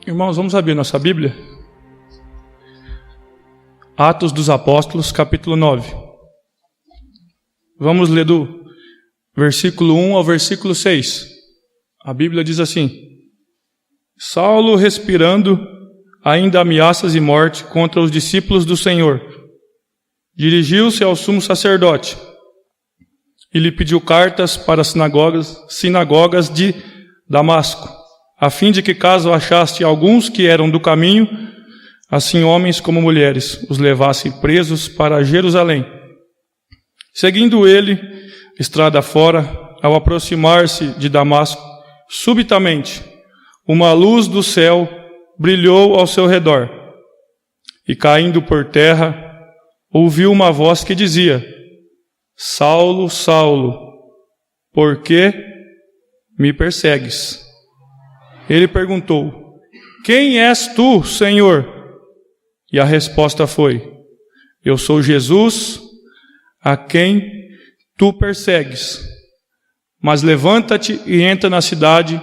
Irmãos, vamos abrir nossa Bíblia? Atos dos Apóstolos, capítulo 9. Vamos ler do versículo 1 ao versículo 6. A Bíblia diz assim: Saulo, respirando ainda ameaças e morte contra os discípulos do Senhor, dirigiu-se ao sumo sacerdote e lhe pediu cartas para as sinagogas de Damasco, a fim de que, caso achaste alguns que eram do caminho, assim homens como mulheres, os levasse presos para Jerusalém. Seguindo ele, estrada fora, ao aproximar-se de Damasco, subitamente, uma luz do céu brilhou ao seu redor, e caindo por terra, ouviu uma voz que dizia: Saulo, Saulo, por que me persegues? Ele perguntou: Quem és tu, Senhor? E a resposta foi: Eu sou Jesus, a quem tu persegues. Mas levanta-te e entra na cidade,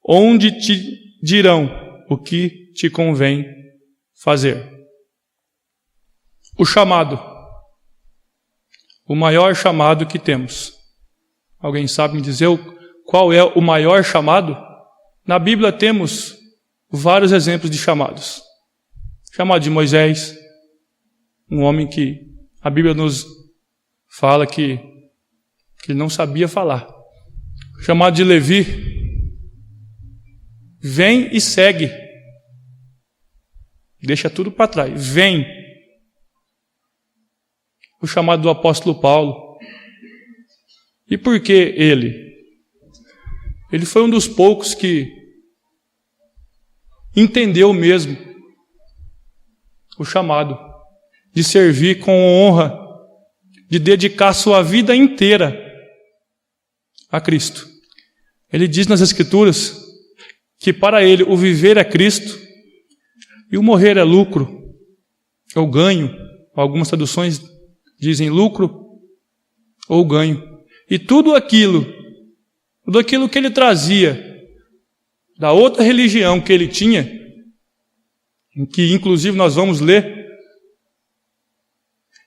onde te dirão o que te convém fazer. O chamado. O maior chamado que temos. Alguém sabe me dizer qual é o maior chamado? Na Bíblia temos vários exemplos de chamados. Chamado de Moisés, um homem que a Bíblia nos fala que não sabia falar. Chamado de Levi, vem e segue. Deixa tudo para trás, vem. O chamado do apóstolo Paulo. E por que ele? Ele foi um dos poucos que entendeu mesmo o chamado de servir com honra, de dedicar sua vida inteira a Cristo. Ele diz nas Escrituras que para ele o viver é Cristo e o morrer é lucro, ou ganho. Algumas traduções dizem lucro ou ganho. E tudo aquilo que ele trazia da outra religião que ele tinha, em que inclusive nós vamos ler,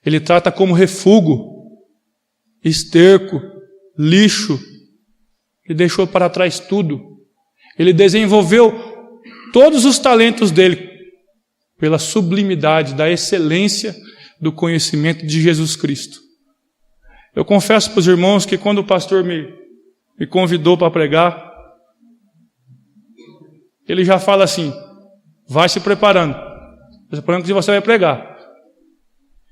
ele trata como refúgio, esterco, lixo. Ele deixou para trás tudo. Ele desenvolveu todos os talentos dele pela sublimidade, da excelência do conhecimento de Jesus Cristo. Eu confesso para os irmãos que quando o pastor me convidou para pregar, ele já fala assim: vai se preparando que você vai pregar.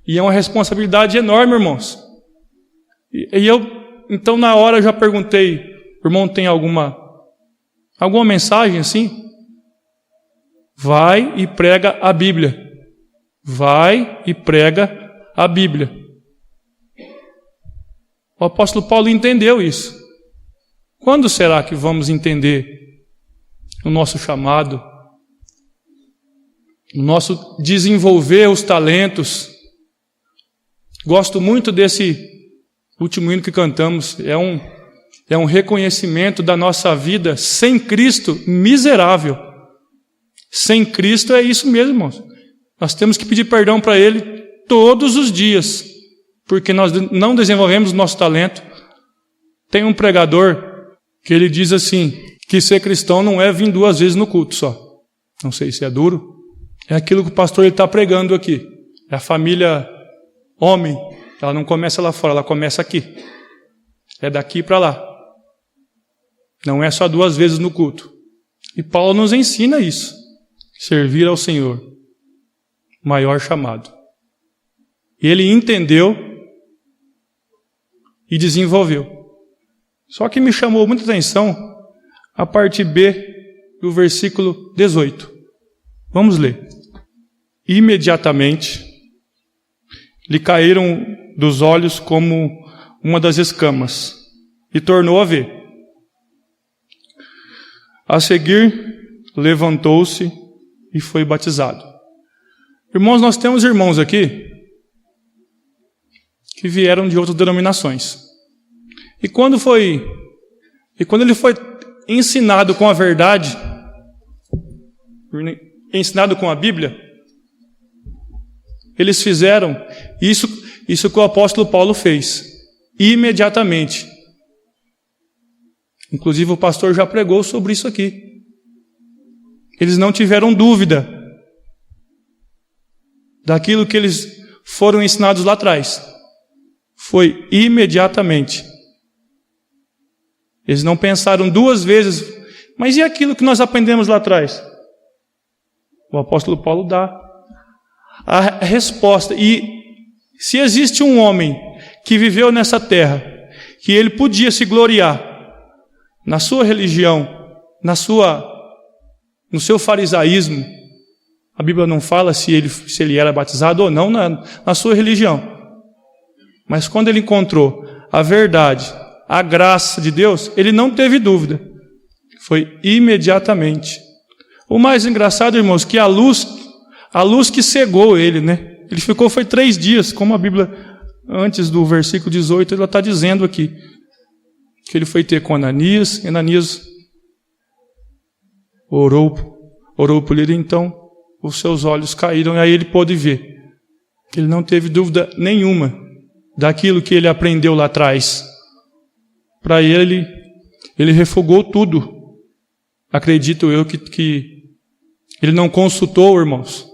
E é uma responsabilidade enorme, irmãos. E eu, então na hora eu já perguntei: irmão, tem alguma mensagem assim? Vai e prega a Bíblia. Vai e prega a Bíblia. O apóstolo Paulo entendeu isso. Quando será que vamos entender o nosso chamado, o nosso desenvolver os talentos? Gosto muito desse último hino que cantamos. É um reconhecimento da nossa vida sem Cristo miserável. Sem Cristo é isso mesmo, irmãos. Nós temos que pedir perdão para Ele todos os dias, porque nós não desenvolvemos o nosso talento. Tem um pregador que ele diz assim, que ser cristão não é vir 2 vezes no culto só. Não sei se é duro. É aquilo que o pastor está pregando aqui. É a família homem. Ela não começa lá fora, ela começa aqui. É daqui para lá. Não é só 2 vezes no culto. E Paulo nos ensina isso. Servir ao Senhor. Maior chamado. Ele entendeu e desenvolveu. Só que me chamou muita atenção a parte B do versículo 18. Vamos ler. Imediatamente lhe caíram dos olhos como uma das escamas, e tornou a ver. A seguir, levantou-se e foi batizado. Irmãos, nós temos irmãos aqui que vieram de outras denominações. E quando ele foi ensinado com a verdade, ensinado com a Bíblia, eles fizeram isso que o apóstolo Paulo fez, imediatamente. Inclusive o pastor já pregou sobre isso aqui. Eles não tiveram dúvida daquilo que eles foram ensinados lá atrás. Foi imediatamente. Eles não pensaram duas vezes, mas e aquilo que nós aprendemos lá atrás? O apóstolo Paulo dá a resposta. E se existe um homem que viveu nessa terra, que ele podia se gloriar na sua religião, no seu farisaísmo, a Bíblia não fala se ele era batizado ou não na sua religião. Mas quando ele encontrou a verdade, a graça de Deus, ele não teve dúvida. Foi imediatamente. O mais engraçado, irmãos, que a luz que cegou ele, né? Ele foi 3 dias, como a Bíblia, antes do versículo 18, ela está dizendo aqui, que ele foi ter com Ananias. Ananias orou por ele, então os seus olhos caíram, e aí ele pôde ver. Ele não teve dúvida nenhuma daquilo que ele aprendeu lá atrás. Para ele refugou tudo. Acredito eu que ele não consultou, irmãos,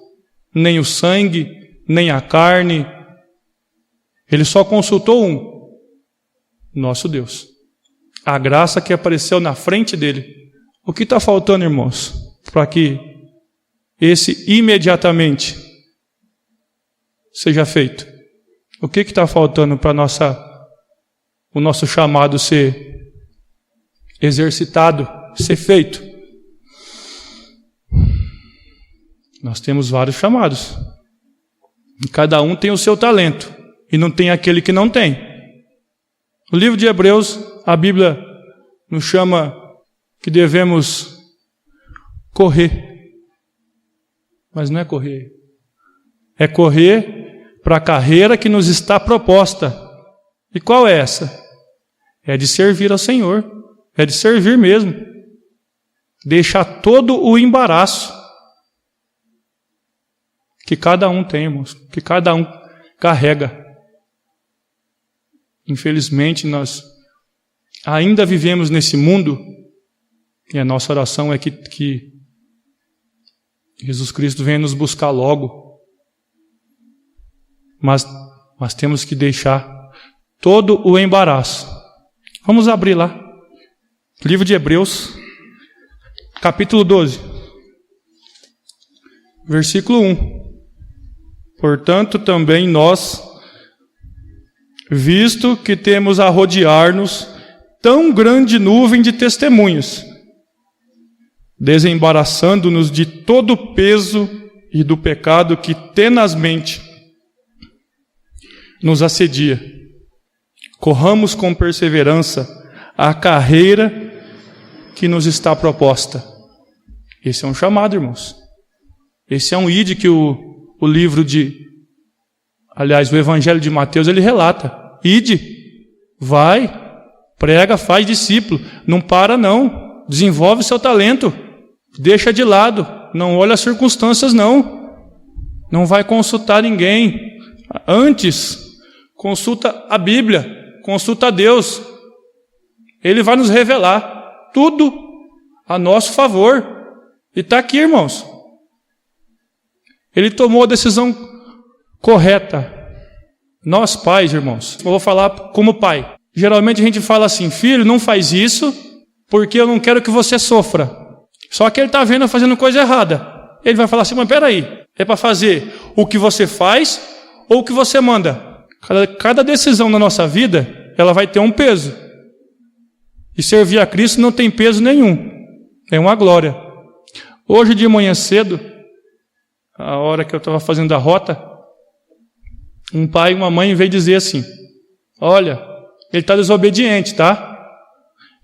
nem o sangue, nem a carne. Ele só consultou nosso Deus. A graça que apareceu na frente dele. O que está faltando, irmãos, para que esse imediatamente seja feito? O que está faltando para o nosso chamado ser exercitado, ser feito? Nós temos vários chamados. E cada um tem o seu talento. E não tem aquele que não tem. No livro de Hebreus, a Bíblia nos chama que devemos correr. Mas não é correr. É correr para a carreira que nos está proposta. E qual é essa? É de servir ao Senhor. É de servir mesmo. Deixar todo o embaraço que cada um tem, irmãos, que cada um carrega. Infelizmente, nós ainda vivemos nesse mundo, e a nossa oração é que Jesus Cristo venha nos buscar logo. Mas temos que deixar todo o embaraço. Vamos abrir lá. Livro de Hebreus, capítulo 12, versículo 1. Portanto, também nós, visto que temos a rodear-nos tão grande nuvem de testemunhas, desembaraçando-nos de todo o peso e do pecado que tenazmente nos assedia, corramos com perseverança a carreira que nos está proposta. Esse é um chamado, irmãos. Esse é um ide que o livro o Evangelho de Mateus, ele relata. Ide, vai, prega, faz discípulo. Não para não, desenvolve seu talento. Deixa de lado, não olha as circunstâncias não. Não vai consultar ninguém. Antes, consulta a Bíblia, consulta a Deus. Ele vai nos revelar tudo a nosso favor. E está aqui, irmãos. Ele tomou a decisão correta. Nós pais, irmãos, eu vou falar como pai. Geralmente a gente fala assim, filho, não faz isso, porque eu não quero que você sofra. Só que ele está vendo eu fazendo coisa errada. Ele vai falar assim, mas peraí, é para fazer o que você faz ou o que você manda? Cada decisão na nossa vida, ela vai ter um peso. E servir a Cristo não tem peso nenhum. É uma glória. Hoje de manhã cedo, a hora que eu estava fazendo a rota, um pai e uma mãe veio dizer assim, olha, ele está desobediente, tá?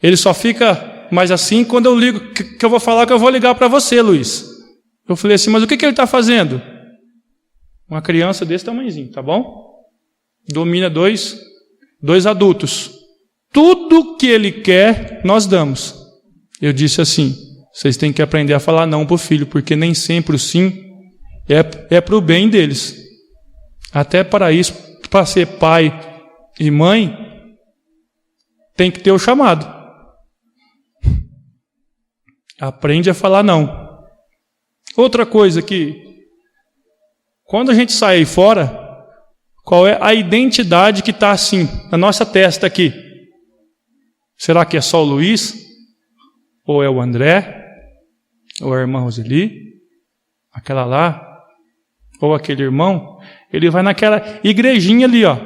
Ele só fica mais assim quando eu ligo, que eu vou falar que eu vou ligar para você, Luiz. Eu falei assim, mas o que ele está fazendo? Uma criança desse tamanhozinho, tá bom? Domina dois adultos. Tudo que ele quer, nós damos. Eu disse assim, Vocês têm que aprender a falar não para o filho, porque nem sempre o sim é para o bem deles. Até para isso, para ser pai e mãe, tem que ter o chamado. Aprende a falar não. Outra coisa que, quando a gente sai fora, qual é a identidade que está assim, na nossa testa aqui? Será que é só o Luiz? Ou é o André? Ou é a irmã Roseli? Aquela lá? Ou aquele irmão? Ele vai naquela igrejinha ali, ó.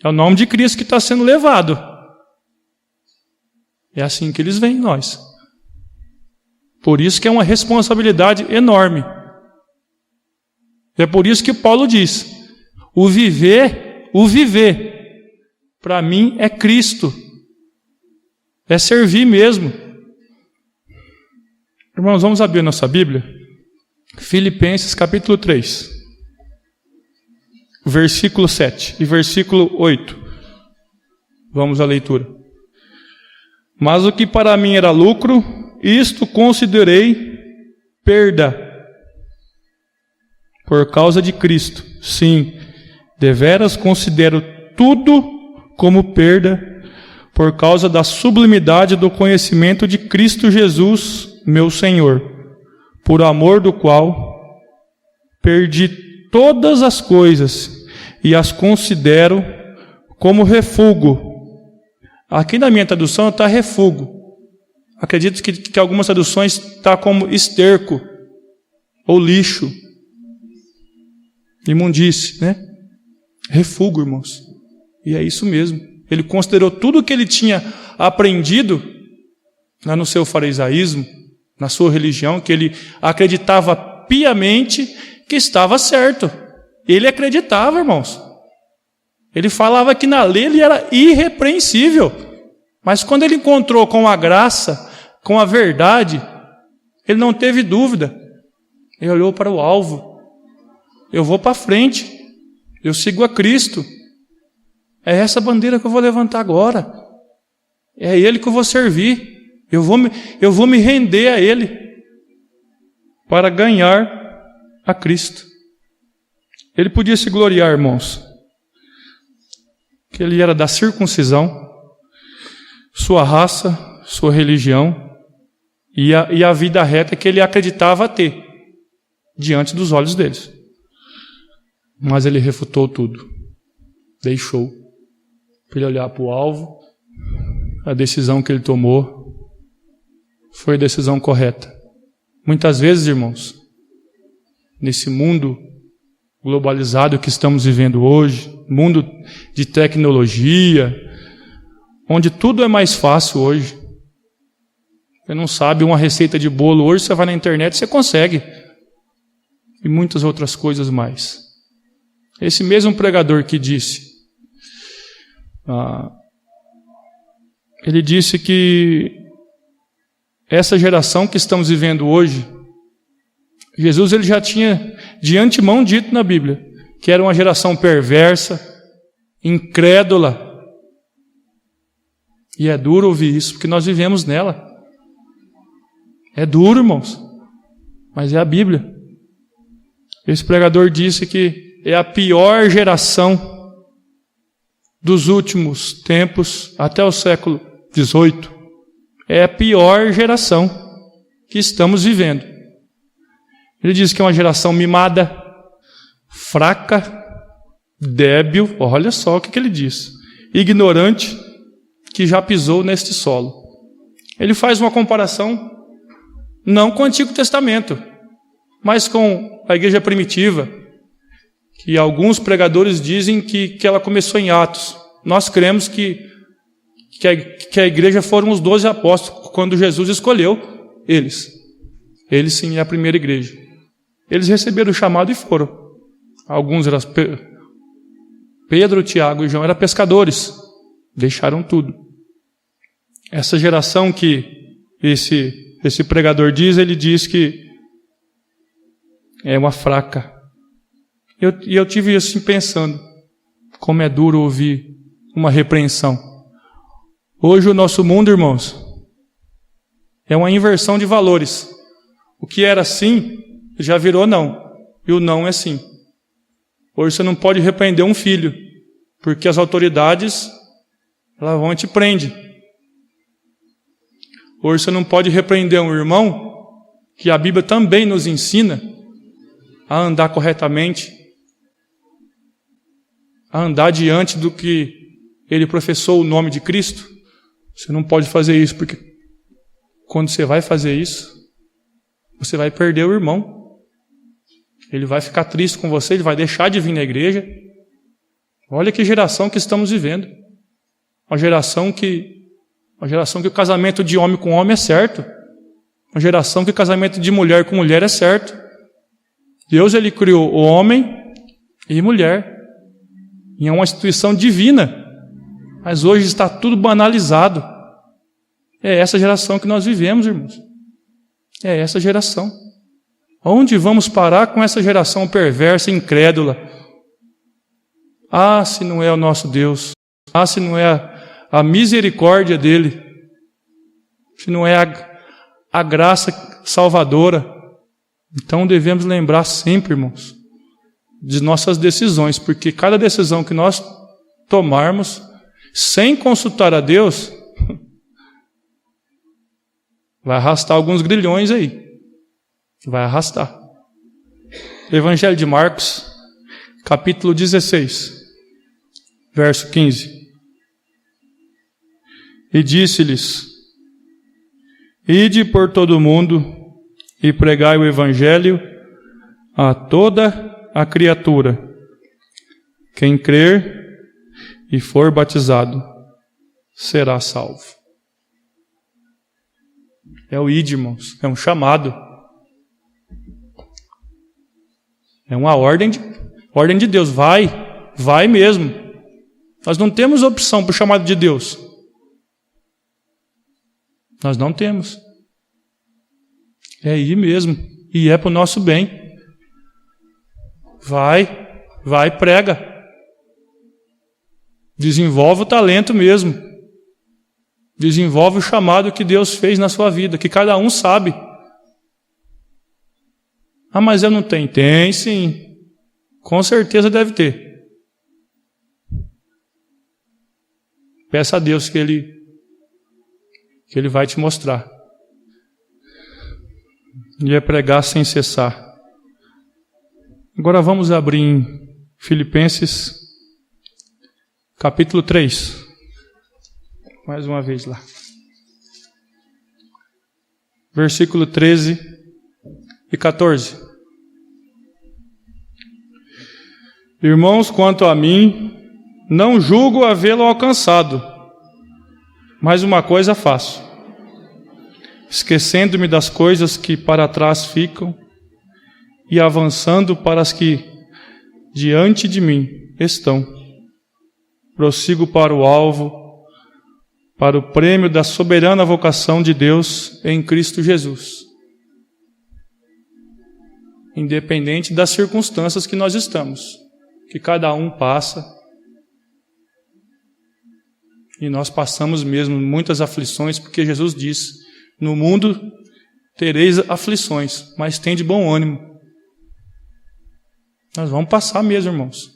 É o nome de Cristo que está sendo levado. É assim que eles veem nós. Por isso que é uma responsabilidade enorme. É por isso que Paulo diz: o viver, para mim é Cristo. É servir mesmo. Irmãos, vamos abrir a nossa Bíblia. Filipenses capítulo 3. Versículo 7 e versículo 8. Vamos à leitura. Mas o que para mim era lucro, isto considerei perda por causa de Cristo. Sim, deveras considero tudo como perda por causa da sublimidade do conhecimento de Cristo Jesus, meu Senhor, por amor do qual perdi todas as coisas e as considero como refúgio. Aqui na minha tradução está refúgio. Acredito que algumas traduções está como esterco ou lixo, imundície, né? Refúgio, irmãos. E é isso mesmo. Ele considerou tudo o que ele tinha aprendido lá no seu farisaísmo, na sua religião, que ele acreditava piamente que estava certo. Ele acreditava, irmãos. Ele falava que na lei ele era irrepreensível. Mas quando ele encontrou com a graça, com a verdade, ele não teve dúvida. Ele olhou para o alvo. Eu vou para frente. Eu sigo a Cristo. É essa bandeira que eu vou levantar agora. É Ele que eu vou servir. Eu vou me render a Ele para ganhar a Cristo. Ele podia se gloriar, irmãos, que ele era da circuncisão, sua raça, sua religião e a vida reta que ele acreditava ter diante dos olhos deles. Mas ele refutou tudo. Deixou para ele olhar para o alvo. A decisão que ele tomou foi a decisão correta. Muitas vezes, irmãos, nesse mundo globalizado que estamos vivendo hoje, mundo de tecnologia, onde tudo é mais fácil hoje. Você não sabe uma receita de bolo hoje, você vai na internet e você consegue. E muitas outras coisas mais. Esse mesmo pregador que disse, ele disse que essa geração que estamos vivendo hoje, Jesus ele já tinha de antemão dito na Bíblia que era uma geração perversa, incrédula. E é duro ouvir isso, porque nós vivemos nela. É duro, irmãos, mas é a Bíblia. Esse pregador disse que é a pior geração dos últimos tempos, até o século XVIII. É a pior geração que estamos vivendo. Ele diz que é uma geração mimada, fraca, débil, olha só o que ele diz, ignorante, que já pisou neste solo. Ele faz uma comparação, não com o Antigo Testamento, mas com a igreja primitiva, que alguns pregadores dizem que ela começou em Atos. Nós cremos que a igreja foram os 12 apóstolos, quando Jesus escolheu eles. Eles sim é a primeira igreja. Eles receberam o chamado e foram. Alguns eram Pedro, Tiago e João eram pescadores. Deixaram tudo. Essa geração que esse pregador diz, ele diz que é uma fraca. E eu tive assim pensando, como é duro ouvir uma repreensão. Hoje o nosso mundo, irmãos, É uma inversão de valores. O que era sim, já virou não. E o não é sim. Hoje você não pode repreender um filho, porque as autoridades, elas vão e te prendem. Hoje você não pode repreender um irmão, que a Bíblia também nos ensina a andar corretamente, a andar diante do que ele professou o nome de Cristo. Você não pode fazer isso, porque quando você vai fazer isso, você vai perder o irmão. Ele vai ficar triste com você, ele vai deixar de vir na igreja. Olha que geração que estamos vivendo. Uma geração que o casamento de homem com homem é certo. Uma geração que o casamento de mulher com mulher é certo. Deus, ele criou o homem e mulher. E é uma instituição divina. Mas hoje está tudo banalizado. É essa geração que nós vivemos, irmãos. É essa geração. Onde vamos parar com essa geração perversa e incrédula? Ah, se não é o nosso Deus. Ah, se não é a misericórdia dele. Se não é a graça salvadora. Então devemos lembrar sempre, irmãos, de nossas decisões, porque cada decisão que nós tomarmos sem consultar a Deus vai arrastar alguns grilhões aí. Vai arrastar. Evangelho de Marcos, capítulo 16, verso 15. E disse-lhes: Ide por todo o mundo e pregai o Evangelho a toda a criatura. Quem crer e for batizado será salvo. É o ide, irmãos. É um chamado. É uma ordem de Deus. Vai mesmo. Nós não temos opção para o chamado de Deus. Nós não temos. É ir mesmo. E é para o nosso bem. Vai, prega. Desenvolve o talento mesmo. Desenvolve o chamado que Deus fez na sua vida, que cada um sabe. Ah, mas eu não tenho. Tem sim. Com certeza deve ter. Peça a Deus que Ele vai te mostrar. E é pregar sem cessar. Agora vamos abrir em Filipenses, capítulo 3. Mais uma vez lá. Versículo 13 e 14. Irmãos, quanto a mim, não julgo havê-lo alcançado, mas uma coisa faço, esquecendo-me das coisas que para trás ficam e avançando para as que diante de mim estão. Prossigo para o alvo, para o prêmio da soberana vocação de Deus em Cristo Jesus. Independente das circunstâncias que nós estamos, que cada um passa, e nós passamos mesmo muitas aflições, porque Jesus disse: no mundo tereis aflições, mas tende bom ânimo. Nós vamos passar mesmo, irmãos,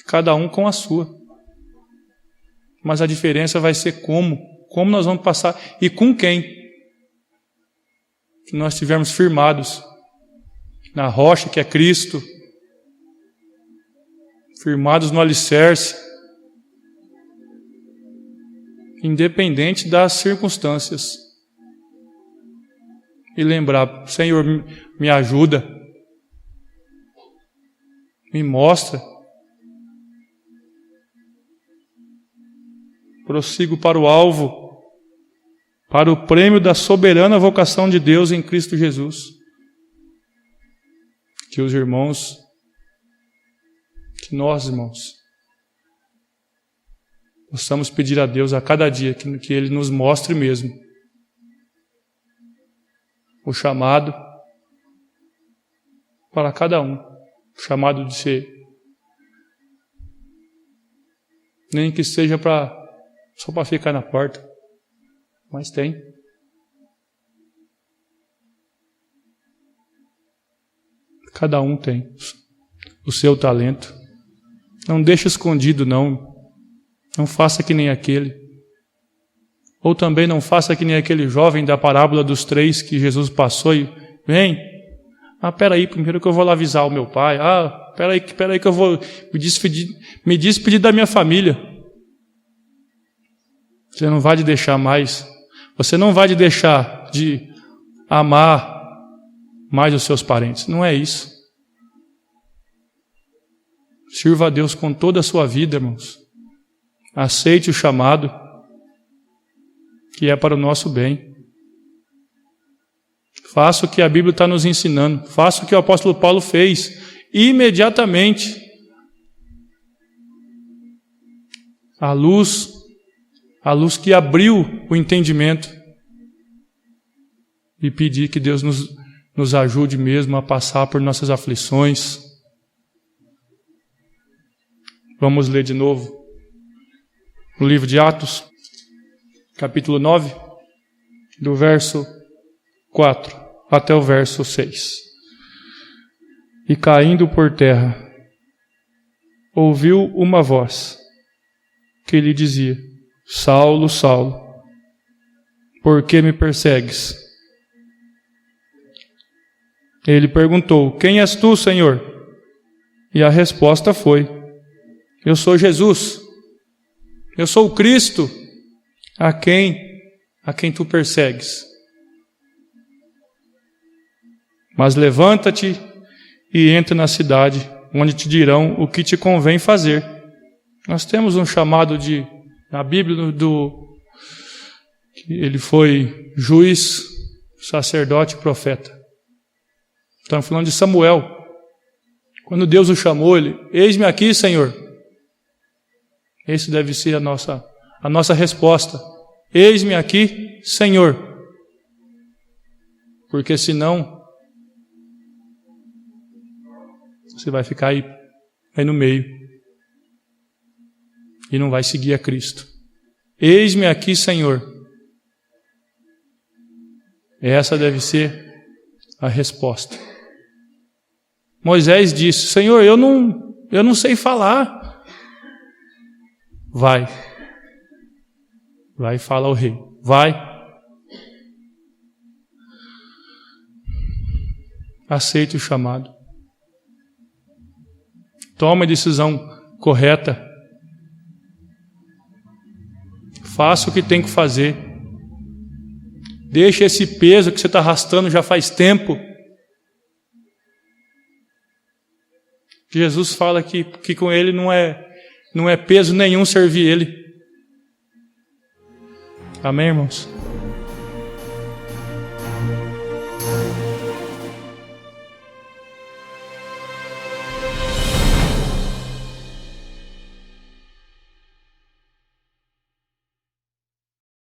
cada um com a sua. Mas a diferença vai ser como nós vamos passar e com quem. Que nós estivermos firmados na rocha que é Cristo, firmados no alicerce, independente das circunstâncias. E lembrar: Senhor, me ajuda, me mostra. Prossigo para o alvo, para o prêmio da soberana vocação de Deus em Cristo Jesus. Que os irmãos, que nós, irmãos, possamos pedir a Deus a cada dia que Ele nos mostre mesmo o chamado para cada um. O chamado de ser, nem que seja só para ficar na porta, mas tem. Cada um tem o seu talento. Não deixe escondido, não. Não faça que nem aquele. Ou também não faça que nem aquele jovem da parábola dos 3 que Jesus passou e vem. Peraí, primeiro que eu vou lá avisar o meu pai. Peraí que eu vou me despedir da minha família. Você não vai deixar mais. Você não vai deixar de amar mais os seus parentes. Não é isso. Sirva a Deus com toda a sua vida, irmãos. Aceite o chamado, que é para o nosso bem. Faça o que a Bíblia está nos ensinando. Faça o que o apóstolo Paulo fez. Imediatamente. A luz que abriu o entendimento. E pedir que Deus nos ajude mesmo a passar por nossas aflições. Vamos ler de novo o livro de Atos, capítulo 9, do verso 4 até o verso 6. E caindo por terra, ouviu uma voz que lhe dizia: Saulo, Saulo, por que me persegues? Ele perguntou: Quem és tu, Senhor? E a resposta foi: Eu sou Jesus. Eu sou o Cristo, a quem tu persegues. Mas levanta-te e entra na cidade, onde te dirão o que te convém fazer. Nós temos um chamado na Bíblia, ele foi juiz, sacerdote e profeta. Estamos falando de Samuel. Quando Deus o chamou, ele: Eis-me aqui, Senhor. Esse deve ser a nossa resposta. Eis-me aqui, Senhor. Porque senão, você vai ficar aí no meio. E não vai seguir a Cristo. Eis-me aqui, Senhor. Essa deve ser a resposta. Moisés disse: Senhor, eu não sei falar. Vai e fala ao rei. Vai. Aceite o chamado. Toma a decisão correta. Faça o que tem que fazer. Deixa esse peso que você está arrastando já faz tempo. Jesus fala que com ele não é peso nenhum servir ele. Amém, irmãos?